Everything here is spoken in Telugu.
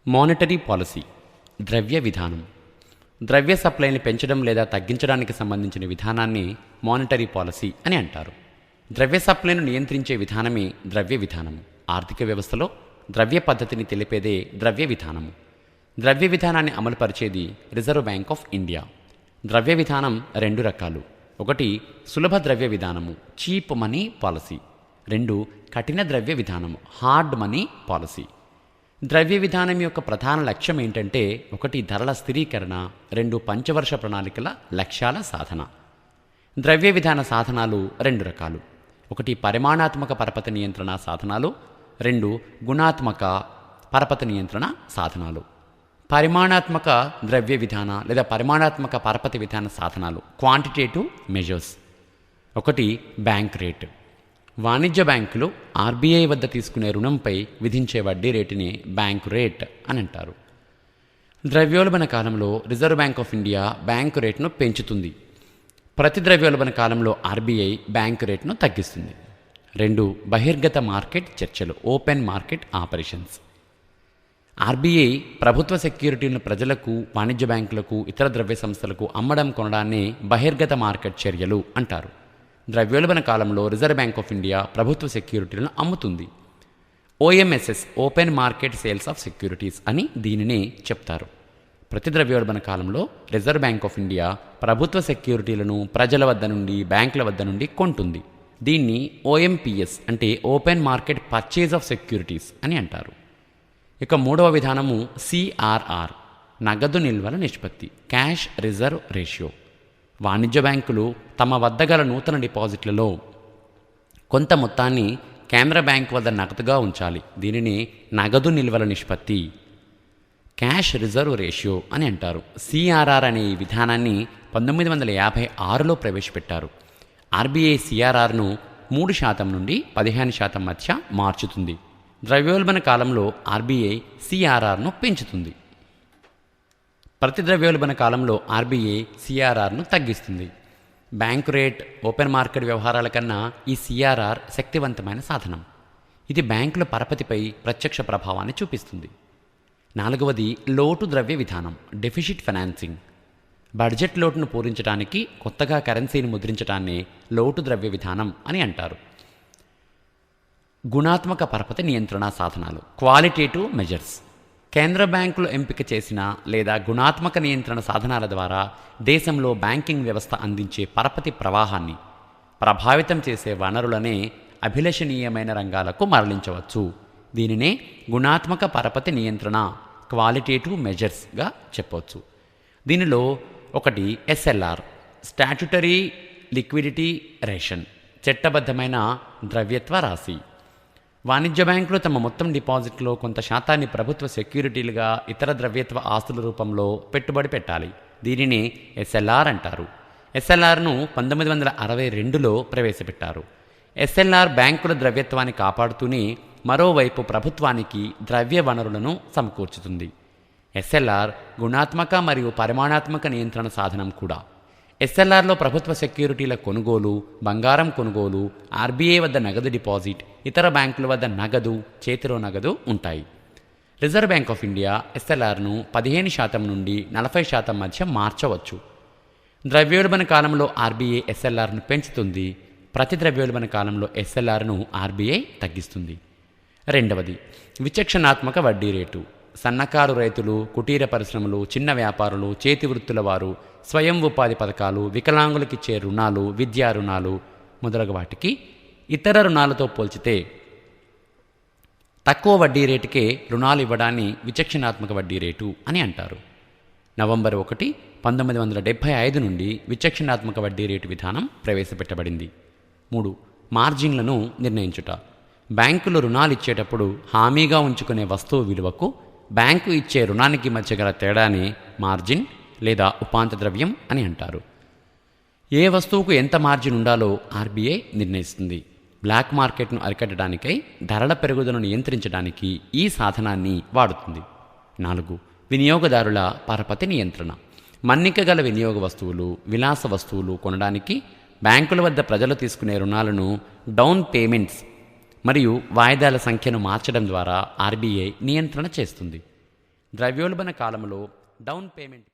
మానిటరీ పాలసీ ద్రవ్య విధానం. ద్రవ్య సప్లైని పెంచడం లేదా తగ్గించడానికి సంబంధించిన విధానాన్ని మానిటరీ పాలసీ అని అంటారు. ద్రవ్య సప్లైను నియంత్రించే విధానమే ద్రవ్య విధానము. ఆర్థిక వ్యవస్థలో ద్రవ్య పద్ధతిని తెలిపేదే ద్రవ్య విధానము. ద్రవ్య విధానాన్ని అమలుపరిచేది రిజర్వ్ బ్యాంక్ ఆఫ్ ఇండియా. ద్రవ్య విధానం రెండు రకాలు. ఒకటి సులభ ద్రవ్య విధానము, చీప్ మనీ పాలసీ. రెండు కఠిన ద్రవ్య విధానము, హార్డ్ మనీ పాలసీ. ద్రవ్య విధానం యొక్క ప్రధాన లక్ష్యం ఏంటంటే, ఒకటి ధరల స్థిరీకరణ, రెండు పంచవర్ష ప్రణాళికల లక్ష్యాల సాధన. ద్రవ్య విధాన సాధనాలు రెండు రకాలు. ఒకటి పరిమాణాత్మక పరపతి నియంత్రణ సాధనాలు, రెండు గుణాత్మక పరపతి నియంత్రణ సాధనాలు. పరిమాణాత్మక ద్రవ్య విధాన లేదా పరిమాణాత్మక పరపతి విధాన సాధనాలు, క్వాంటిటేటివ్ మెజర్స్. ఒకటి బ్యాంక్ రేట్. వాణిజ్య బ్యాంకులు ఆర్బీఐ వద్ద తీసుకునే రుణంపై విధించే వడ్డీ రేటుని బ్యాంకు రేట్ అని అంటారు. ద్రవ్యోల్బణ కాలంలో reserve bank of India bank రేటును పెంచుతుంది. ప్రతి ద్రవ్యోల్బణ కాలంలో ఆర్బీఐ బ్యాంకు రేటును తగ్గిస్తుంది. రెండు బహిర్గత మార్కెట్ చర్చలు, ఓపెన్ మార్కెట్ ఆపరేషన్స్. ఆర్బీఐ ప్రభుత్వ సెక్యూరిటీలను ప్రజలకు, వాణిజ్య బ్యాంకులకు, ఇతర ద్రవ్య సంస్థలకు అమ్మడం కొనడాన్ని బహిర్గత మార్కెట్ చర్యలు అంటారు. ద్రవ్యోల్బణ కాలంలో రిజర్వ్ బ్యాంక్ ఆఫ్ ఇండియా ప్రభుత్వ సెక్యూరిటీలను అమ్ముతుంది. OMSS, open market sales of securities అని దీనిని చెప్తారు. ప్రతి ద్రవ్యోల్బణ కాలంలో రిజర్వ్ బ్యాంక్ ఆఫ్ ఇండియా ప్రభుత్వ సెక్యూరిటీలను ప్రజల వద్ద నుండి, బ్యాంకుల వద్ద నుండి కొంటుంది. దీన్ని ఓఎంపిఎస్ అంటే open market purchase of securities అని అంటారు. ఇక మూడవ విధానము సిఆర్ఆర్, నగదు నిల్వల నిష్పత్తి, క్యాష్ రిజర్వ్ రేషియో. వాణిజ్య బ్యాంకులు తమ వద్ద గల నూతన డిపాజిట్లలో కొంత మొత్తాన్ని కేంద్ర బ్యాంకు వద్ద నగదుగా ఉంచాలి. దీనిని నగదు నిల్వల నిష్పత్తి, క్యాష్ రిజర్వ్ రేషియో అని అంటారు. సిఆర్ఆర్ అనే ఈ విధానాన్ని 1956లో ప్రవేశపెట్టారు. ఆర్బీఐ సిఆర్ఆర్ను 3% నుండి 15% మధ్య మార్చుతుంది. ద్రవ్యోల్బణ కాలంలో ఆర్బీఐ సిఆర్ఆర్ను పెంచుతుంది. ప్రతి ద్రవ్యోల్బణ కాలంలో ఆర్బీఐ సిఆర్ఆర్ను తగ్గిస్తుంది. బ్యాంకు రేట్, ఓపెన్ మార్కెట్ వ్యవహారాల కన్నా ఈ సిఆర్ఆర్ శక్తివంతమైన సాధనం. ఇది బ్యాంకుల పరపతిపై ప్రత్యక్ష ప్రభావాన్ని చూపిస్తుంది. నాలుగవది లోటు ద్రవ్య విధానం, డెఫిసిట్ ఫైనాన్సింగ్. బడ్జెట్ లోటును పూరించడానికి కొత్తగా కరెన్సీని ముద్రించడాన్ని లోటు ద్రవ్య విధానం అని అంటారు. గుణాత్మక పరపతి నియంత్రణ సాధనాలు, క్వాలిటేటివ్ మెజర్స్. కేంద్ర బ్యాంకులు ఎంపిక చేసిన లేదా గుణాత్మక నియంత్రణ సాధనాల ద్వారా దేశంలో బ్యాంకింగ్ వ్యవస్థ అందించే పరపతి ప్రవాహాన్ని ప్రభావితం చేసే వనరులనే అభిలషణీయమైన రంగాలకు మరలించవచ్చు. దీనినే గుణాత్మక పరపతి నియంత్రణ, క్వాలిటేటివ్ మెజర్స్గా చెప్పవచ్చు. దీనిలో ఒకటి ఎస్ఎల్ఆర్, స్టాట్యుటరీ లిక్విడిటీ రేషన్, చట్టబద్ధమైన ద్రవ్యత్వ రాశి. వాణిజ్య బ్యాంకులు తమ మొత్తం డిపాజిట్లో కొంత శాతాన్ని ప్రభుత్వ సెక్యూరిటీలుగా, ఇతర ద్రవ్యత్వ ఆస్తుల రూపంలో పెట్టుబడి పెట్టాలి. దీనిని ఎస్ఎల్ఆర్ అంటారు. ఎస్ఎల్ఆర్ను 1962లో ప్రవేశపెట్టారు. ఎస్ఎల్ఆర్ బ్యాంకుల ద్రవ్యత్వాన్ని కాపాడుతూనే మరోవైపు ప్రభుత్వానికి ద్రవ్య వనరులను సమకూర్చుతుంది. ఎస్ఎల్ఆర్ గుణాత్మక మరియు పరిమాణాత్మక నియంత్రణ సాధనం కూడా. ఎస్ఎల్ఆర్లో ప్రభుత్వ సెక్యూరిటీల కొనుగోలు, బంగారం కొనుగోలు, ఆర్బీఐ వద్ద నగదు డిపాజిట్, ఇతర బ్యాంకుల వద్ద నగదు, చేతిలో నగదు ఉంటాయి. రిజర్వ్ బ్యాంక్ ఆఫ్ ఇండియా ఎస్ఎల్ఆర్ను 15% నుండి 40% మధ్య మార్చవచ్చు. ద్రవ్యోల్బణ కాలంలో ఆర్బీఐ ఎస్ఎల్ఆర్ను పెంచుతుంది. ప్రతి ద్రవ్యోల్బణ కాలంలో ఎస్ఎల్ఆర్ను ఆర్బీఐ తగ్గిస్తుంది. రెండవది విచక్షణాత్మక వడ్డీ రేటు. సన్నకారు రైతులు, కుటీర పరిశ్రమలు, చిన్న వ్యాపారులు, చేతి వృత్తుల వారు, స్వయం ఉపాధి పథకాలు, వికలాంగులకిచ్చే రుణాలు, విద్యా రుణాలు మొదలగు వాటికి ఇతర రుణాలతో పోల్చితే తక్కువ వడ్డీ రేటుకే రుణాలు ఇవ్వడాన్ని విచక్షణాత్మక వడ్డీ రేటు అని అంటారు. నవంబర్ 1, 1975 నుండి విచక్షణాత్మక వడ్డీ రేటు విధానం ప్రవేశపెట్టబడింది. 3 మార్జిన్లను నిర్ణయించుట. బ్యాంకులు రుణాలు ఇచ్చేటప్పుడు హామీగా ఉంచుకునే వస్తువు విలువకు బ్యాంకు ఇచ్చే రుణానికి మధ్య గల తేడాని మార్జిన్ లేదా ఉపాంత ద్రవ్యం అని అంటారు. ఏ వస్తువుకు ఎంత మార్జిన్ ఉండాలో ఆర్బీఐ నిర్ణయిస్తుంది. బ్లాక్ మార్కెట్ను అరికట్టడానికై, ధరల పెరుగుదలను నియంత్రించడానికి ఈ సాధనాన్ని వాడుతుంది. 4 వినియోగదారుల పరపతి నియంత్రణ. మన్నిక గల వినియోగ వస్తువులు, విలాస వస్తువులు కొనడానికి బ్యాంకుల వద్ద ప్రజలు తీసుకునే రుణాలను డౌన్ పేమెంట్స్ మరియు వాయిదాల సంఖ్యను మార్చడం ద్వారా ఆర్బీఐ నియంత్రణ చేస్తుంది. ద్రవ్యోల్బణ కాలంలో డౌన్ పేమెంట్